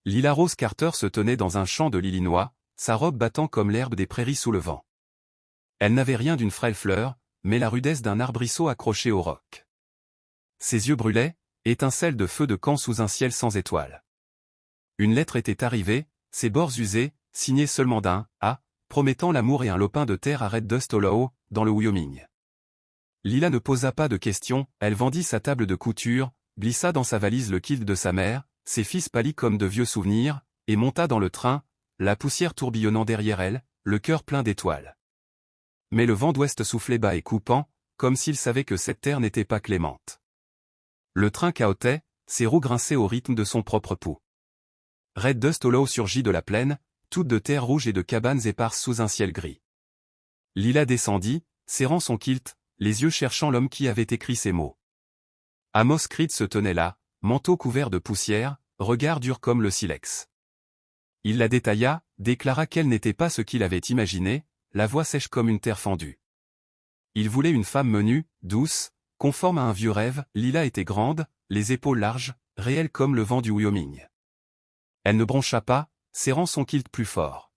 Lila Rose Carter se tenait dans un champ de l'Illinois, sa robe battant comme l'herbe des prairies sous le vent. Elle n'avait rien d'une frêle fleur, mais la rudesse d'un arbrisseau accroché au roc. Ses yeux brûlaient, étincelles de feu de camp sous un ciel sans étoiles. Une lettre était arrivée, ses bords usés, signée seulement d'un « A », promettant l'amour et un lopin de terre à Red Dust Hollow, dans le Wyoming. Lila ne posa pas de questions, elle vendit sa table de couture, glissa dans sa valise le kilt de sa mère, ses fils pâlis comme de vieux souvenirs, et monta dans le train, la poussière tourbillonnant derrière elle, le cœur plein d'étoiles. Mais le vent d'ouest soufflait bas et coupant, comme s'il savait que cette terre n'était pas clémente. Le train cahotait, ses roues grinçaient au rythme de son propre pouls. Red Dust Hollow surgit de la plaine, toute de terre rouge et de cabanes éparses sous un ciel gris. Lila descendit, serrant son kilt, les yeux cherchant l'homme qui avait écrit ces mots. Amos Creed se tenait là, manteau couvert de poussière, regard dur comme le silex. Il la détailla, déclara qu'elle n'était pas ce qu'il avait imaginé, la voix sèche comme une terre fendue. Il voulait une femme menue, douce, conforme à un vieux rêve. Lila était grande, les épaules larges, réelles comme le vent du Wyoming. Elle ne broncha pas, serrant son kilt plus fort.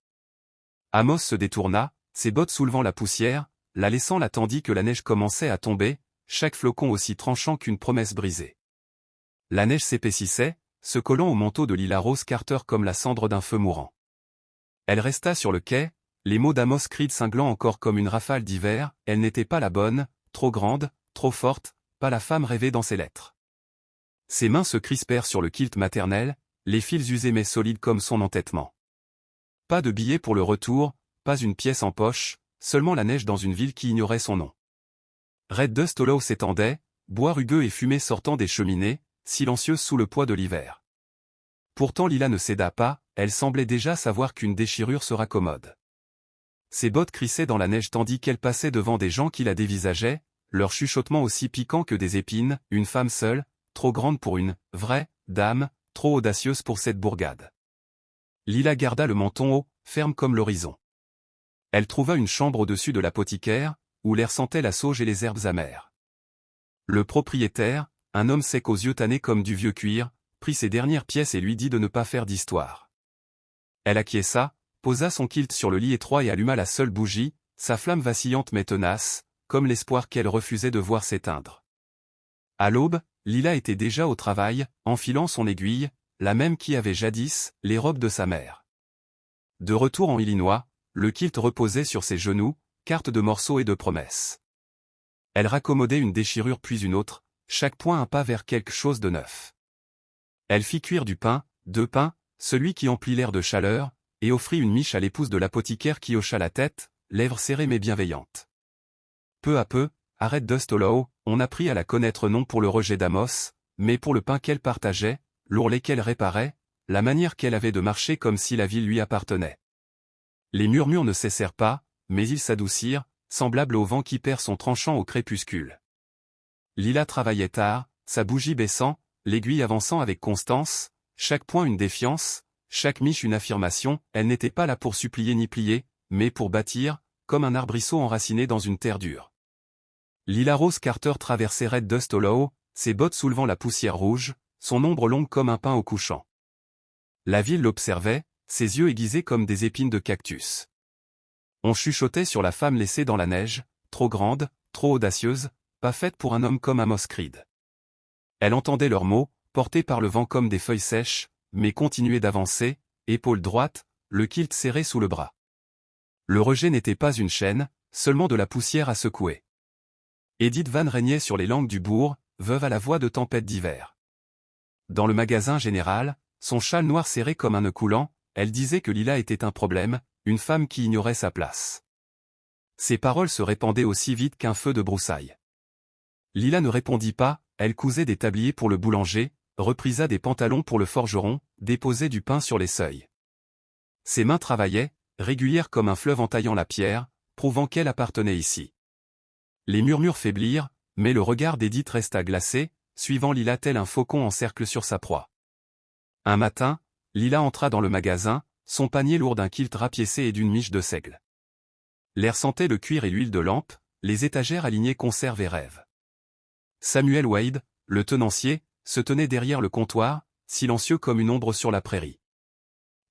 Amos se détourna, ses bottes soulevant la poussière, la laissant là tandis que la neige commençait à tomber, chaque flocon aussi tranchant qu'une promesse brisée. La neige s'épaississait, se collant au manteau de Lila Rose Carter comme la cendre d'un feu mourant. Elle resta sur le quai, les mots d'Amos Creed cinglant encore comme une rafale d'hiver. Elle n'était pas la bonne, trop grande, trop forte, pas la femme rêvée dans ses lettres. Ses mains se crispèrent sur le kilt maternel, les fils usés mais solides comme son entêtement. Pas de billet pour le retour, pas une pièce en poche, seulement la neige dans une ville qui ignorait son nom. Red Dust Hollow s'étendait, bois rugueux et fumée sortant des cheminées, silencieuse sous le poids de l'hiver. Pourtant Lila ne céda pas, elle semblait déjà savoir qu'une déchirure se raccommode. Ses bottes crissaient dans la neige tandis qu'elle passait devant des gens qui la dévisageaient, leur chuchotement aussi piquant que des épines, une femme seule, trop grande pour une « vraie » dame, trop audacieuse pour cette bourgade. Lila garda le menton haut, ferme comme l'horizon. Elle trouva une chambre au-dessus de l'apothicaire, où l'air sentait la sauge et les herbes amères. Le propriétaire, un homme sec aux yeux tannés comme du vieux cuir, prit ses dernières pièces et lui dit de ne pas faire d'histoire. Elle acquiesça, posa son kilt sur le lit étroit et alluma la seule bougie, sa flamme vacillante mais tenace, comme l'espoir qu'elle refusait de voir s'éteindre. À l'aube, Lila était déjà au travail, enfilant son aiguille, la même qui avait jadis les robes de sa mère. De retour en Illinois, le kilt reposait sur ses genoux, carte de morceaux et de promesses. Elle raccommodait une déchirure puis une autre, chaque point un pas vers quelque chose de neuf. Elle fit cuire du pain, 2 pains, celui qui emplit l'air de chaleur, et offrit une miche à l'épouse de l'apothicaire qui hocha la tête, lèvres serrées mais bienveillantes. Peu à peu, à Red Dust Hollow, on apprit à la connaître non pour le rejet d'Amos, mais pour le pain qu'elle partageait, l'ourlet qu'elle réparait, la manière qu'elle avait de marcher comme si la ville lui appartenait. Les murmures ne cessèrent pas, mais ils s'adoucirent, semblables au vent qui perd son tranchant au crépuscule. Lila travaillait tard, sa bougie baissant, l'aiguille avançant avec constance, chaque point une défiance, chaque miche une affirmation. Elle n'était pas là pour supplier ni plier, mais pour bâtir, comme un arbrisseau enraciné dans une terre dure. Lila Rose Carter traversait Red Dust Hollow, ses bottes soulevant la poussière rouge, son ombre longue comme un pain au couchant. La ville l'observait, ses yeux aiguisés comme des épines de cactus. On chuchotait sur la femme laissée dans la neige, trop grande, trop audacieuse, pas faite pour un homme comme Amos Creed. Elle entendait leurs mots, portés par le vent comme des feuilles sèches, mais continuait d'avancer, épaules droites, le kilt serré sous le bras. Le rejet n'était pas une chaîne, seulement de la poussière à secouer. Edith Van régnait sur les langues du bourg, veuve à la voix de tempête d'hiver. Dans le magasin général, son châle noir serré comme un nœud coulant, elle disait que Lila était un problème, une femme qui ignorait sa place. Ses paroles se répandaient aussi vite qu'un feu de broussailles. Lila ne répondit pas, elle cousait des tabliers pour le boulanger, reprisa des pantalons pour le forgeron, déposait du pain sur les seuils. Ses mains travaillaient, régulières comme un fleuve entaillant la pierre, prouvant qu'elle appartenait ici. Les murmures faiblirent, mais le regard d'Edith resta glacé, suivant Lila tel un faucon en cercle sur sa proie. Un matin, Lila entra dans le magasin, son panier lourd d'un kilt rapiécé et d'une miche de seigle. L'air sentait le cuir et l'huile de lampe, les étagères alignées conserve et rêve. Samuel Wade, le tenancier, se tenait derrière le comptoir, silencieux comme une ombre sur la prairie.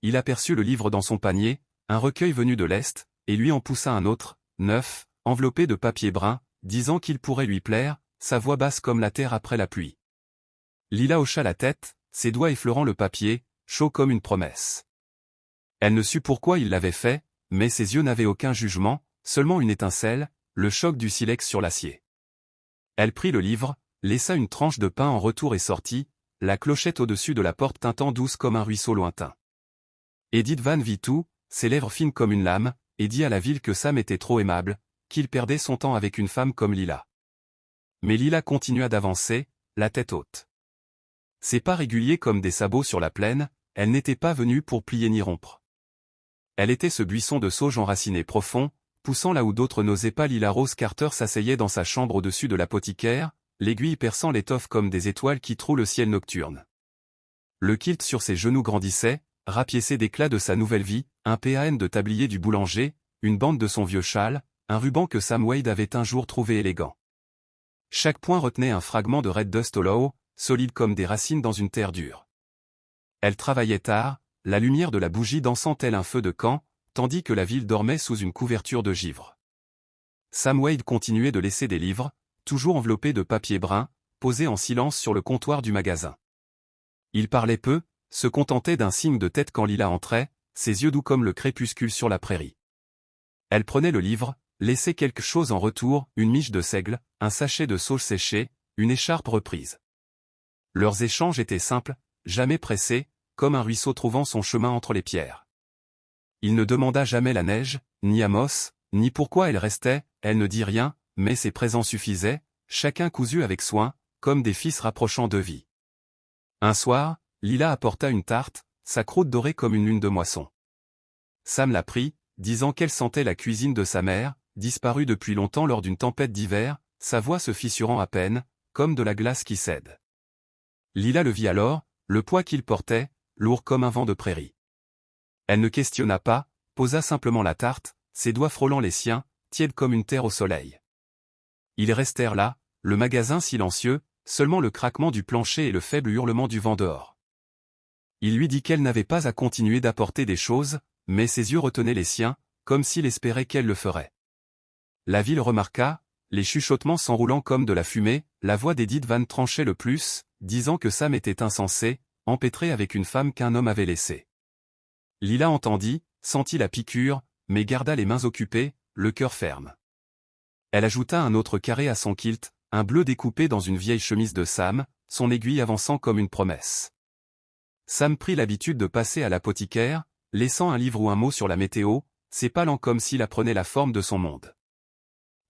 Il aperçut le livre dans son panier, un recueil venu de l'Est, et lui en poussa un autre, neuf, enveloppé de papier brun, disant qu'il pourrait lui plaire, sa voix basse comme la terre après la pluie. Lila hocha la tête, ses doigts effleurant le papier, chaud comme une promesse. Elle ne sut pourquoi il l'avait fait, mais ses yeux n'avaient aucun jugement, seulement une étincelle, le choc du silex sur l'acier. Elle prit le livre, laissa une tranche de pain en retour et sortit, la clochette au-dessus de la porte tintant douce comme un ruisseau lointain. Edith Van vit tout, ses lèvres fines comme une lame, et dit à la ville que Sam était trop aimable, qu'il perdait son temps avec une femme comme Lila. Mais Lila continua d'avancer, la tête haute. Ses pas réguliers comme des sabots sur la plaine, elle n'était pas venue pour plier ni rompre. Elle était ce buisson de sauge enraciné profond, poussant là où d'autres n'osaient pas. Lila Rose Carter s'asseyait dans sa chambre au-dessus de l'apothicaire, l'aiguille perçant l'étoffe comme des étoiles qui trouent le ciel nocturne. Le kilt sur ses genoux grandissait, rapiécé d'éclats de sa nouvelle vie, un pan de tablier du boulanger, une bande de son vieux châle, un ruban que Sam Wade avait un jour trouvé élégant. Chaque point retenait un fragment de Red Dust Hollow, solide comme des racines dans une terre dure. Elle travaillait tard, la lumière de la bougie dansant tel un feu de camp, tandis que la ville dormait sous une couverture de givre. Sam Wade continuait de laisser des livres, toujours enveloppés de papier brun, posés en silence sur le comptoir du magasin. Il parlait peu, se contentait d'un signe de tête quand Lila entrait, ses yeux doux comme le crépuscule sur la prairie. Elle prenait le livre, laissait quelque chose en retour, une miche de seigle, un sachet de sauge séchée, une écharpe reprise. Leurs échanges étaient simples, jamais pressés, comme un ruisseau trouvant son chemin entre les pierres. Il ne demanda jamais la neige, ni Amos, ni pourquoi elle restait, elle ne dit rien, mais ses présents suffisaient, chacun cousu avec soin, comme des fils rapprochant de vie. Un soir, Lila apporta une tarte, sa croûte dorée comme une lune de moisson. Sam la prit, disant qu'elle sentait la cuisine de sa mère, disparue depuis longtemps lors d'une tempête d'hiver, sa voix se fissurant à peine, comme de la glace qui cède. Lila le vit alors, le poids qu'il portait, lourd comme un vent de prairie. Elle ne questionna pas, posa simplement la tarte, ses doigts frôlant les siens, tièdes comme une terre au soleil. Ils restèrent là, le magasin silencieux, seulement le craquement du plancher et le faible hurlement du vent dehors. Il lui dit qu'elle n'avait pas à continuer d'apporter des choses, mais ses yeux retenaient les siens, comme s'il espérait qu'elle le ferait. La ville remarqua, les chuchotements s'enroulant comme de la fumée, la voix d'Edith Van tranchait le plus, disant que Sam était insensé, empêtré avec une femme qu'un homme avait laissée. Lila entendit, sentit la piqûre, mais garda les mains occupées, le cœur ferme. Elle ajouta un autre carré à son kilt, un bleu découpé dans une vieille chemise de Sam, son aiguille avançant comme une promesse. Sam prit l'habitude de passer à l'apothicaire, laissant un livre ou un mot sur la météo, ses pas lents comme s'il apprenait la forme de son monde.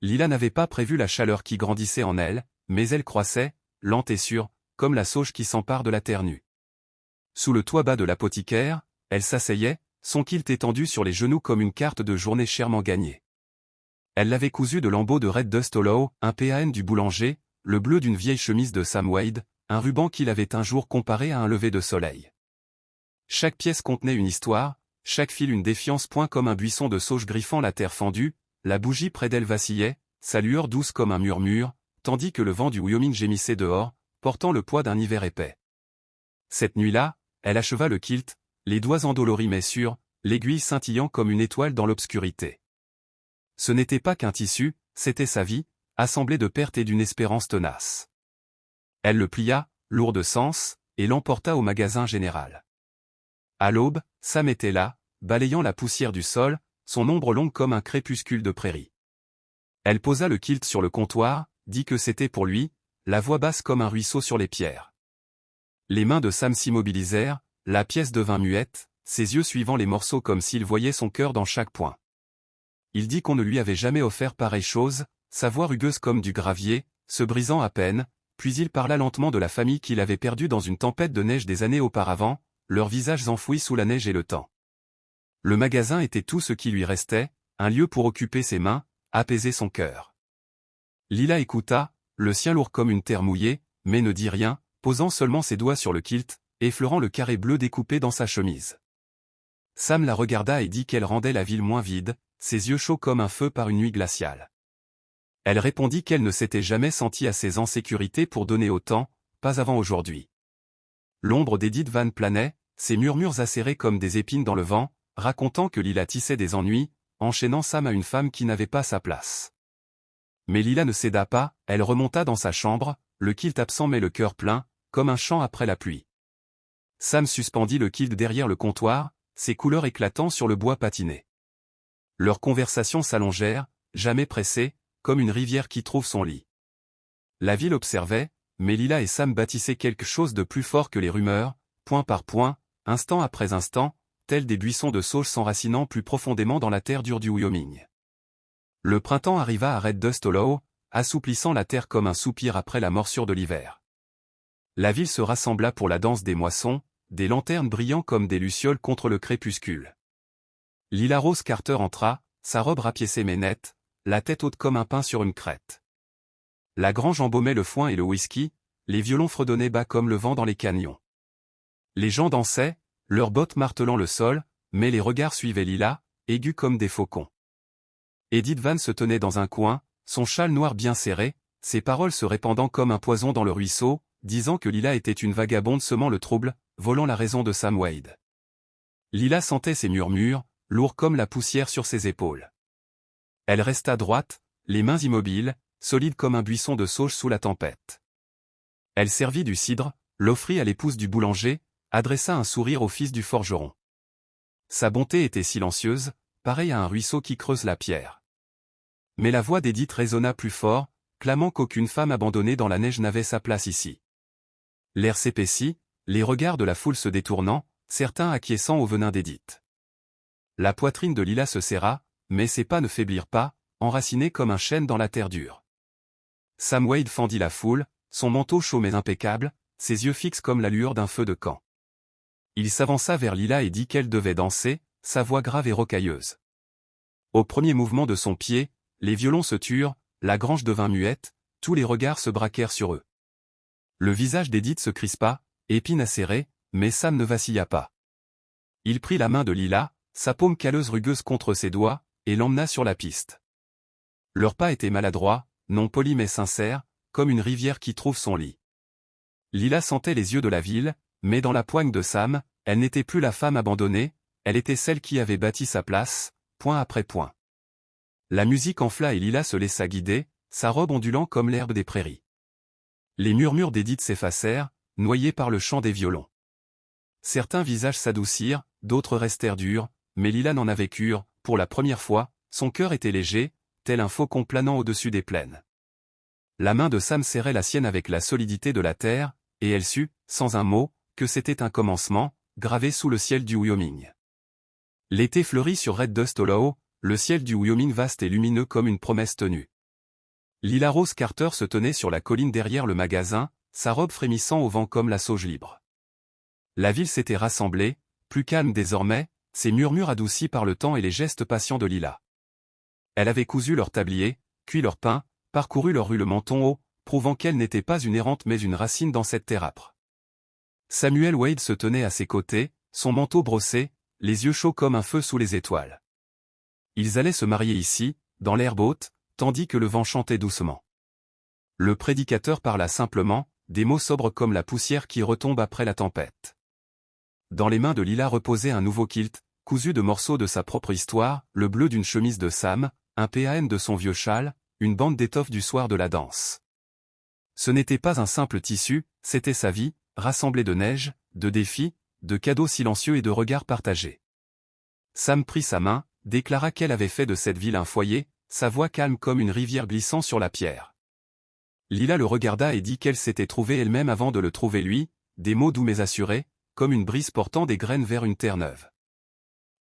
Lila n'avait pas prévu la chaleur qui grandissait en elle, mais elle croissait, lente et sûre, comme la sauge qui s'empare de la terre nue. Sous le toit bas de l'apothicaire, elle s'asseyait, son kilt étendu sur les genoux comme une carte de journée chèrement gagnée. Elle l'avait cousu de lambeaux de Red Dust Hollow, un pan du boulanger, le bleu d'une vieille chemise de Sam Wade, un ruban qu'il avait un jour comparé à un lever de soleil. Chaque pièce contenait une histoire, chaque fil une défiance. Point comme un buisson de sauge griffant la terre fendue, la bougie près d'elle vacillait, sa lueur douce comme un murmure, tandis que le vent du Wyoming gémissait dehors, portant le poids d'un hiver épais. Cette nuit-là, elle acheva le kilt, les doigts endoloris mais sûrs, l'aiguille scintillant comme une étoile dans l'obscurité. Ce n'était pas qu'un tissu, c'était sa vie, assemblée de pertes et d'une espérance tenace. Elle le plia, lourd de sens, et l'emporta au magasin général. À l'aube, Sam était là, balayant la poussière du sol, son ombre longue comme un crépuscule de prairie. Elle posa le kilt sur le comptoir, dit que c'était pour lui, la voix basse comme un ruisseau sur les pierres. Les mains de Sam s'immobilisèrent, la pièce devint muette, ses yeux suivant les morceaux comme s'il voyait son cœur dans chaque point. Il dit qu'on ne lui avait jamais offert pareille chose, sa voix rugueuse comme du gravier, se brisant à peine, puis il parla lentement de la famille qu'il avait perdue dans une tempête de neige des années auparavant, leurs visages enfouis sous la neige et le temps. Le magasin était tout ce qui lui restait, un lieu pour occuper ses mains, apaiser son cœur. Lila écouta, le sien lourd comme une terre mouillée, mais ne dit rien, posant seulement ses doigts sur le kilt, effleurant le carré bleu découpé dans sa chemise. Sam la regarda et dit qu'elle rendait la ville moins vide, ses yeux chauds comme un feu par une nuit glaciale. Elle répondit qu'elle ne s'était jamais sentie assez en sécurité pour donner autant, pas avant aujourd'hui. L'ombre d'Edith Van planait, ses murmures acérés comme des épines dans le vent, racontant que Lila tissait des ennuis, enchaînant Sam à une femme qui n'avait pas sa place. Mais Lila ne céda pas, elle remonta dans sa chambre, le kilt absent mais le cœur plein, comme un chant après la pluie. Sam suspendit le kilt derrière le comptoir, ses couleurs éclatant sur le bois patiné. Leurs conversations s'allongèrent, jamais pressées, comme une rivière qui trouve son lit. La ville observait, mais Lila et Sam bâtissaient quelque chose de plus fort que les rumeurs, point par point, instant après instant, tels des buissons de sauge s'enracinant plus profondément dans la terre dure du Wyoming. Le printemps arriva à Red Dust Hollow, assouplissant la terre comme un soupir après la morsure de l'hiver. La ville se rassembla pour la danse des moissons, des lanternes brillant comme des lucioles contre le crépuscule. Lila Rose Carter entra, sa robe rapiécée mais nette, la tête haute comme un pin sur une crête. La grange embaumait le foin et le whisky, les violons fredonnaient bas comme le vent dans les canyons. Les gens dansaient, leurs bottes martelant le sol, mais les regards suivaient Lila, aigus comme des faucons. Edith Van se tenait dans un coin, son châle noir bien serré, ses paroles se répandant comme un poison dans le ruisseau, disant que Lila était une vagabonde semant le trouble, volant la raison de Sam Wade. Lila sentait ses murmures, lourds comme la poussière sur ses épaules. Elle resta droite, les mains immobiles, solide comme un buisson de sauge sous la tempête. Elle servit du cidre, l'offrit à l'épouse du boulanger, adressa un sourire au fils du forgeron. Sa bonté était silencieuse, pareille à un ruisseau qui creuse la pierre. Mais la voix d'Edith résonna plus fort, clamant qu'aucune femme abandonnée dans la neige n'avait sa place ici. L'air s'épaissit, les regards de la foule se détournant, certains acquiesçant au venin d'Edith. La poitrine de Lila se serra, mais ses pas ne faiblirent pas, enracinés comme un chêne dans la terre dure. Sam Wade fendit la foule, son manteau chaud mais impeccable, ses yeux fixes comme la lueur d'un feu de camp. Il s'avança vers Lila et dit qu'elle devait danser, sa voix grave et rocailleuse. Au premier mouvement de son pied, les violons se turent, la grange devint muette, tous les regards se braquèrent sur eux. Le visage d'Edith se crispa, épine acérée, mais Sam ne vacilla pas. Il prit la main de Lila, sa paume calleuse rugueuse contre ses doigts, et l'emmena sur la piste. Leurs pas étaient maladroits, non polis mais sincères, comme une rivière qui trouve son lit. Lila sentait les yeux de la ville, mais dans la poigne de Sam, elle n'était plus la femme abandonnée, elle était celle qui avait bâti sa place, point après point. La musique enfla et Lila se laissa guider, sa robe ondulant comme l'herbe des prairies. Les murmures d'Edith s'effacèrent, noyés par le chant des violons. Certains visages s'adoucirent, d'autres restèrent durs, mais Lila n'en avait cure, pour la première fois, son cœur était léger, tel un faucon planant au-dessus des plaines. La main de Sam serrait la sienne avec la solidité de la terre, et elle sut, sans un mot, que c'était un commencement, gravé sous le ciel du Wyoming. L'été fleurit sur Red Dust Hollow, le ciel du Wyoming vaste et lumineux comme une promesse tenue. Lila Rose Carter se tenait sur la colline derrière le magasin, sa robe frémissant au vent comme la sauge libre. La ville s'était rassemblée, plus calme désormais, ses murmures adoucis par le temps et les gestes patients de Lila. Elle avait cousu leur tablier, cuit leur pain, parcouru leur rue le menton haut, prouvant qu'elle n'était pas une errante mais une racine dans cette terre âpre. Samuel Wade se tenait à ses côtés, son manteau brossé, les yeux chauds comme un feu sous les étoiles. Ils allaient se marier ici, dans l'herbe haute, tandis que le vent chantait doucement. Le prédicateur parla simplement, des mots sobres comme la poussière qui retombe après la tempête. Dans les mains de Lila reposait un nouveau kilt, cousu de morceaux de sa propre histoire, le bleu d'une chemise de Sam, un PAN de son vieux châle, une bande d'étoffe du soir de la danse. Ce n'était pas un simple tissu, c'était sa vie, rassemblée de neige, de défis, de cadeaux silencieux et de regards partagés. Sam prit sa main, déclara qu'elle avait fait de cette ville un foyer, sa voix calme comme une rivière glissant sur la pierre. Lila le regarda et dit qu'elle s'était trouvée elle-même avant de le trouver lui, des mots doux mais assurés, comme une brise portant des graines vers une terre neuve.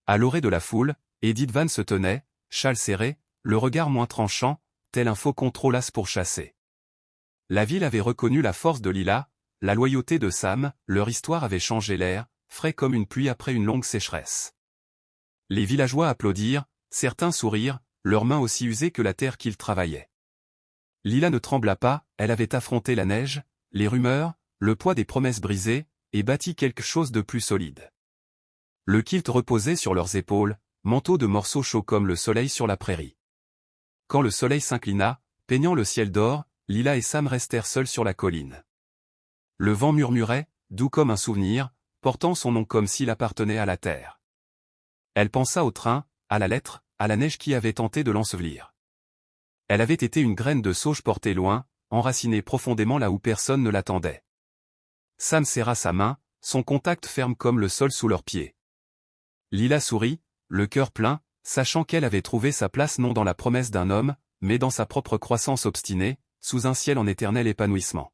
À l'orée de la foule, Edith Van se tenait, châle serré, le regard moins tranchant, tel un faucon trop las pour chasser. La ville avait reconnu la force de Lila, la loyauté de Sam, leur histoire avait changé l'air, frais comme une pluie après une longue sécheresse. Les villageois applaudirent, certains sourirent, leurs mains aussi usées que la terre qu'ils travaillaient. Lila ne trembla pas, elle avait affronté la neige, les rumeurs, le poids des promesses brisées, et bâti quelque chose de plus solide. Le kilt reposait sur leurs épaules, manteau de morceaux chauds comme le soleil sur la prairie. Quand le soleil s'inclina, peignant le ciel d'or, Lila et Sam restèrent seuls sur la colline. Le vent murmurait, doux comme un souvenir, portant son nom comme s'il appartenait à la terre. Elle pensa au train, à la lettre, à la neige qui avait tenté de l'ensevelir. Elle avait été une graine de sauge portée loin, enracinée profondément là où personne ne l'attendait. Sam serra sa main, son contact ferme comme le sol sous leurs pieds. Lila sourit, le cœur plein, sachant qu'elle avait trouvé sa place non dans la promesse d'un homme, mais dans sa propre croissance obstinée, sous un ciel en éternel épanouissement.